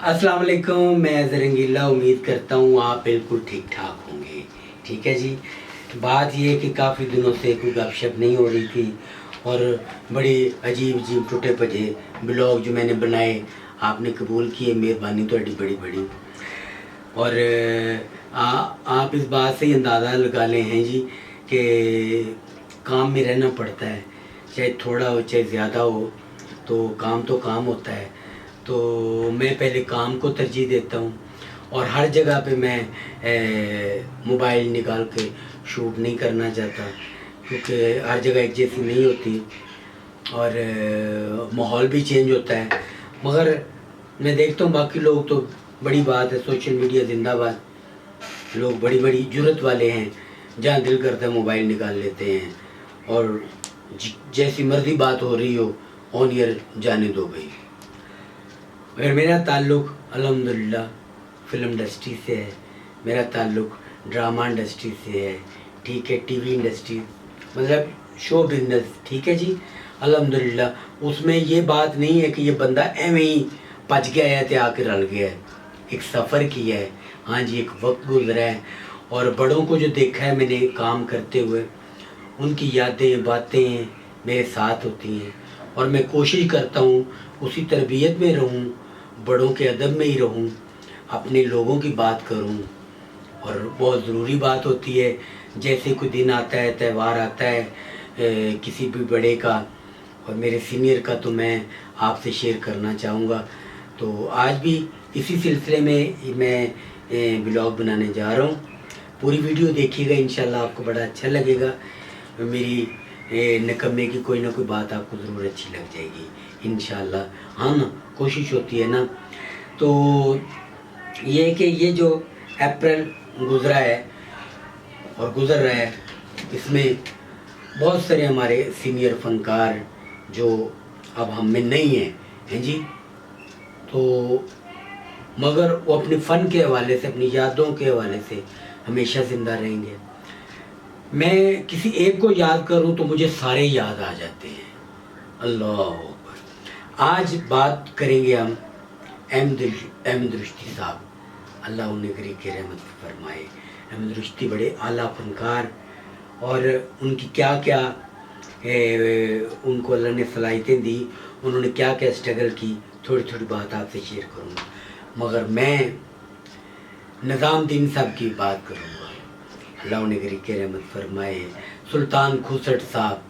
अस्सलाम वालेकुम। मैं ज़रंगीला उम्मीद करता हूँ आप बिल्कुल ठीक ठाक होंगे। ठीक है जी। बात ये है कि काफ़ी दिनों से कोई गपशप नहीं हो रही थी और बड़े अजीब अजीब टूटे भजे ब्लॉग जो मैंने बनाए आपने कबूल किए, मेहरबानी ਤੁਹਾਡੀ बड़ी बड़ी। और आप इस बात से ही अंदाज़ा लगा लें हैं जी कि काम में रहना पड़ता है, चाहे थोड़ा हो चाहे ज़्यादा हो, तो काम होता है। तो मैं पहले काम को तरजीह देता हूँ और हर जगह पे मैं मोबाइल निकाल के शूट नहीं करना चाहता, क्योंकि हर जगह एक जैसी नहीं होती और माहौल भी चेंज होता है। मगर मैं देखता हूँ बाकी लोग तो बड़ी बात है, सोशल मीडिया जिंदाबाद, लोग बड़ी बड़ी जुर्रत वाले हैं, जहाँ दिल करता है मोबाइल निकाल लेते हैं और जैसी मर्जी बात हो रही हो ऑन ईयर जाने दो भाई। और मेरा ताल्लुक़ अल्हम्दुलिल्लाह फ़िल्म इंडस्ट्री से है, मेरा ताल्लुक़ ड्रामा इंडस्ट्री से है, ठीक है, टीवी इंडस्ट्री मतलब शो बिजनेस, ठीक है जी, अल्हम्दुलिल्लाह। उसमें ये बात नहीं है कि ये बंदा एवं ही पच गया है तो आके रल गया है, एक सफ़र किया है, हाँ जी, एक वक्त गुजरा है और बड़ों को जो देखा है मैंने काम करते हुए, उनकी यादें बातें मेरे साथ होती हैं और मैं कोशिश करता हूँ उसी तरबियत में रहूँ, बड़ों के अदब में ही रहूँ, अपने लोगों की बात करूँ। और बहुत ज़रूरी बात होती है, जैसे कोई दिन आता है, त्यौहार आता है किसी भी बड़े का और मेरे सीनियर का, तो मैं आपसे शेयर करना चाहूँगा। तो आज भी इसी सिलसिले में मैं ब्लॉग बनाने जा रहा हूँ। पूरी वीडियो देखिएगा, इंशाल्लाह आपको बड़ा अच्छा लगेगा। मेरी निकम्मे की कोई ना कोई बात आपको ज़रूर अच्छी लग जाएगी इंशाल्लाह। हाँ ना, कोशिश होती है ना। तो ये है कि ये जो अप्रैल गुज़रा है और गुज़र रहा है, इसमें बहुत सारे हमारे सीनियर फ़नकार जो अब हम में नहीं हैं जी, तो मगर वो अपने फ़न के हवाले से, अपनी यादों के हवाले से हमेशा ज़िंदा रहेंगे। मैं किसी एक को याद करूं तो मुझे सारे याद आ जाते हैं। अल्लाह अकबर। आज बात करेंगे हम अहमद रुश्ती साहब, अल्लाह उन्हें करी के रहमत फरमाए। अहमद रुश्ती बड़े आला फनकार और उनकी क्या क्या उनको अल्लाह ने सलाहियतें दी, उन्होंने क्या क्या स्ट्रगल की, थोड़ी थोड़ी बात आपसे शेयर करूँगा। मगर मैं निज़ामुद्दीन साहब की बात करूँगा, अल्लाह उन्हें करी के रहमत फरमाए। सुल्तान खुसट साहब,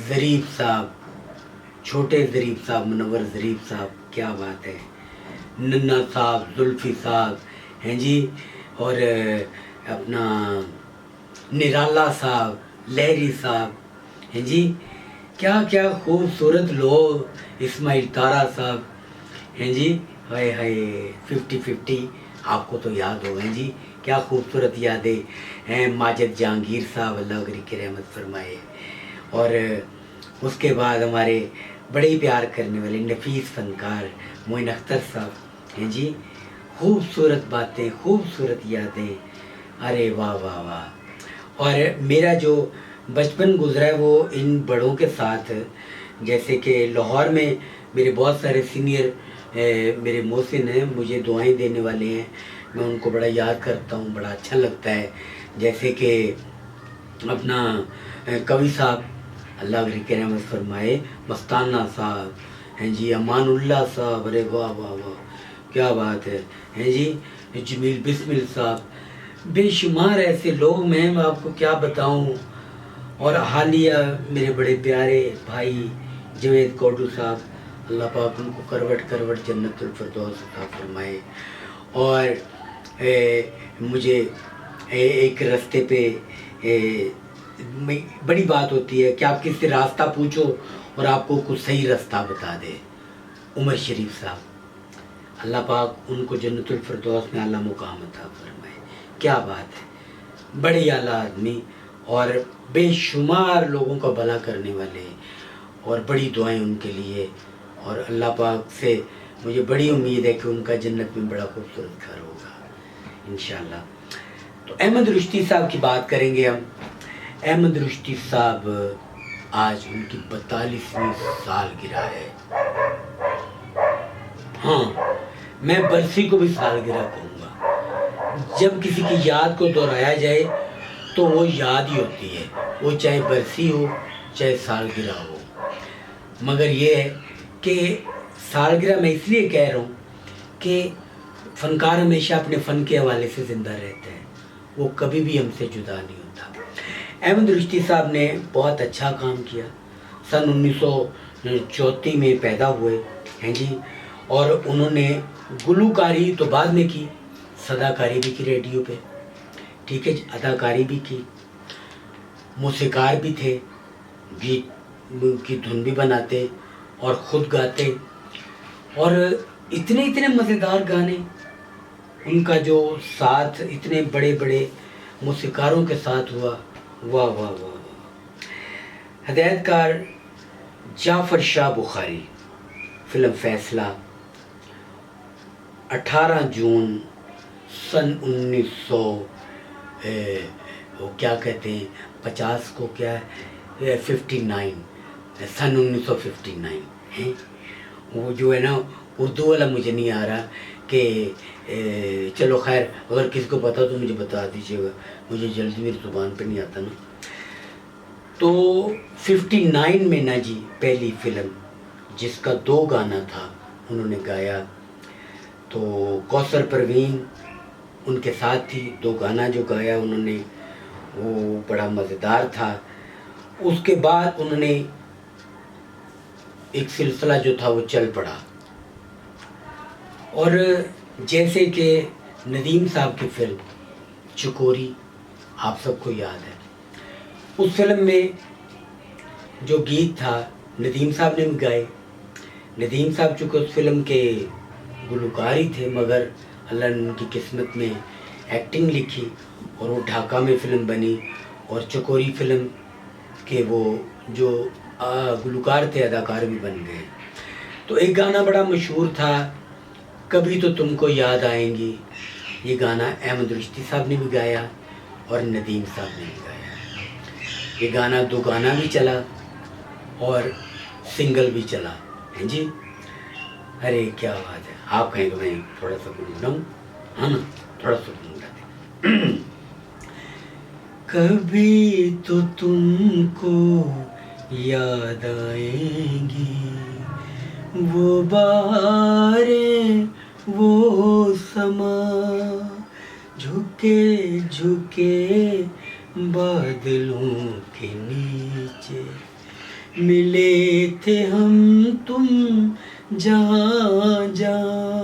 ज़रीफ़ साहब, छोटे ज़रीफ़ साहब, मुनव्वर ज़रीफ़ साहब, क्या बात है, नन्ना साहब, जुल्फ़ी साहब हैं जी, और अपना निराला साहब, लहरी साहब हैं जी, क्या क्या खूबसूरत लोग, इस्माइल तारा साहब हैं जी, हाय हाय 50-50 आपको तो याद होगा जी, क्या खूबसूरत यादें हैं। माजिद जहांगीर साहब, अल्लाह की रहमत फरमाए। और उसके बाद हमारे बड़े ही प्यार करने वाले नफीस फ़नकार मोइन अख्तर साहब हैं जी, खूबसूरत बातें, खूबसूरत यादें, अरे वाह वाह वाह। और मेरा जो बचपन गुजरा है वो इन बड़ों के साथ, जैसे कि लाहौर में मेरे बहुत सारे सीनियर मेरे मोहसिन हैं, मुझे दुआएं देने वाले हैं, मैं उनको बड़ा याद करता हूँ, बड़ा अच्छा लगता है। जैसे कि अपना कवि साहब, अल्लाह की रहमत फरमाए, मस्ताना साहब हैं जी, अमानुल्लाह साहब, अरे वाह वाह वाह, क्या बात है हैं जी, जमील बिस्मिल साहब, बेशुमार ऐसे लोग मैं आपको क्या बताऊं। और हालिया मेरे बड़े प्यारे भाई जवेद कोडू साहब, अल्लाह पाक उनको करवट करवट जन्नतुल फिरदौस अता फरमाए। और मुझे एक रास्ते पे बड़ी बात होती है कि आप किससे रास्ता पूछो और आपको कुछ सही रास्ता बता दे। उमर शरीफ साहब, अल्लाह पाक उनको जन्नतुल फिरदौस में आला मुकाम अता फरमाए। क्या बात है, बड़े आला आदमी और बेशुमार लोगों का भला करने वाले, और बड़ी दुआएं उनके लिए। और अल्लाह पाक से मुझे बड़ी उम्मीद है कि उनका जन्नत में बड़ा खूबसूरत घर होगा इंशाल्लाह। तो अहमद रुश्ती साहब की बात करेंगे हम। अहमद रुश्ती साहब आज उनकी 42वीं सालगिरह है। हाँ, मैं बरसी को भी सालगिरह कहूँगा। जब किसी की याद को दोहराया जाए तो वो याद ही होती है, वो चाहे बरसी हो चाहे सालगिरह हो। मगर ये है कि सालगिरह मैं इसलिए कह रहा हूँ कि फ़नकार हमेशा अपने फ़न के हवाले से ज़िंदा रहता है, वो कभी भी हमसे जुदा नहीं होता। अहमद रुश्ती साहब ने बहुत अच्छा काम किया। सन 1934 में पैदा हुए हैं जी, और उन्होंने गुलूकारी तो बाद में की, सदाकारी भी की रेडियो पे, ठीक है, अदाकारी भी की, मौसीकार भी थे, गीत की धुन भी बनाते और ख़ुद गाते, और इतने इतने मज़ेदार गाने। उनका जो साथ इतने बड़े बड़े मौसीकारों के साथ हुआ, वाह वाह वाह वाह। हिदायतकार जाफ़र शाह बुखारी, फ़िल्म फ़ैसला 18 जून सन 1900 वो क्या कहते हैं 50 को, क्या 59, सन 1959 है। वो जो है ना उर्दू वाला मुझे नहीं आ रहा कि चलो खैर, अगर किसी को पता तो मुझे बता दीजिएगा, मुझे जल्दी मेरी ज़ुबान पे नहीं आता ना। तो 59 में ना जी पहली फ़िल्म जिसका 2 गाना था उन्होंने गाया, तो कौसर परवीन उनके साथ थी। 2 गाना जो गाया उन्होंने वो बड़ा मज़ेदार था। उसके बाद उन्होंने एक सिलसिला जो था वो चल पड़ा, और जैसे कि नदीम साहब की फ़िल्म चकोरी आप सबको याद है, उस फिल्म में जो गीत था नदीम साहब ने भी गाए। नदीम साहब चूँकि उस फिल्म के गुलकार ही थे, मगर अल्लाह ने उनकी किस्मत में एक्टिंग लिखी और वो ढाका में फ़िल्म बनी, और चकोरी फिल्म के वो जो गुलकार थे अदाकार भी बन गए। तो एक गाना बड़ा मशहूर था, कभी तो तुमको याद आएंगी। ये गाना अहमद रुश्ती साहब ने भी गाया और नदीम साहब ने भी गाया। ये गाना 2 गाना भी चला और सिंगल भी चला है जी। अरे क्या बात है, आप कहेंगे मैं थोड़ा सा गुनगुनाऊं, हाँ ना, थोड़ा सा गुनगुनाते। कभी तो तुमको याद आएंगी वो बारें, वो समा, झुके झुके बादलों के नीचे, मिले थे हम तुम जहाँ जहाँ।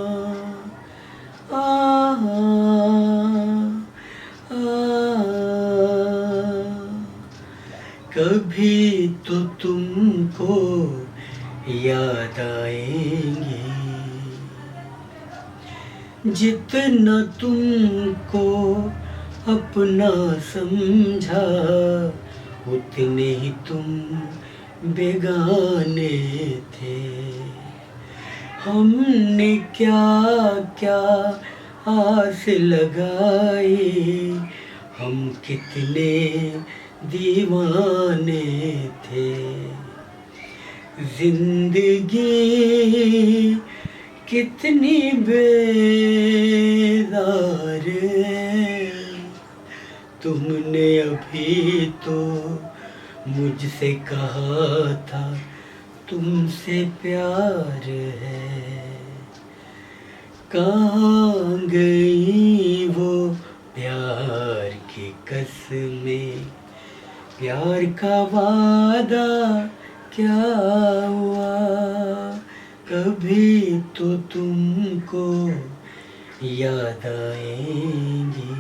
कभी तो तुमको याद आएंगे, जितना तुमको अपना समझा उतने ही तुम बेगाने थे। हमने क्या क्या आस लगाई, हम कितने दीवाने थे। जिंदगी कितनी बेजार है, तुमने अभी तो मुझसे कहा था तुमसे प्यार है। कहाँ गई वो प्यार की कसमें, प्यार का वादा क्या हुआ। कभी तो तुमको याद आएंगी।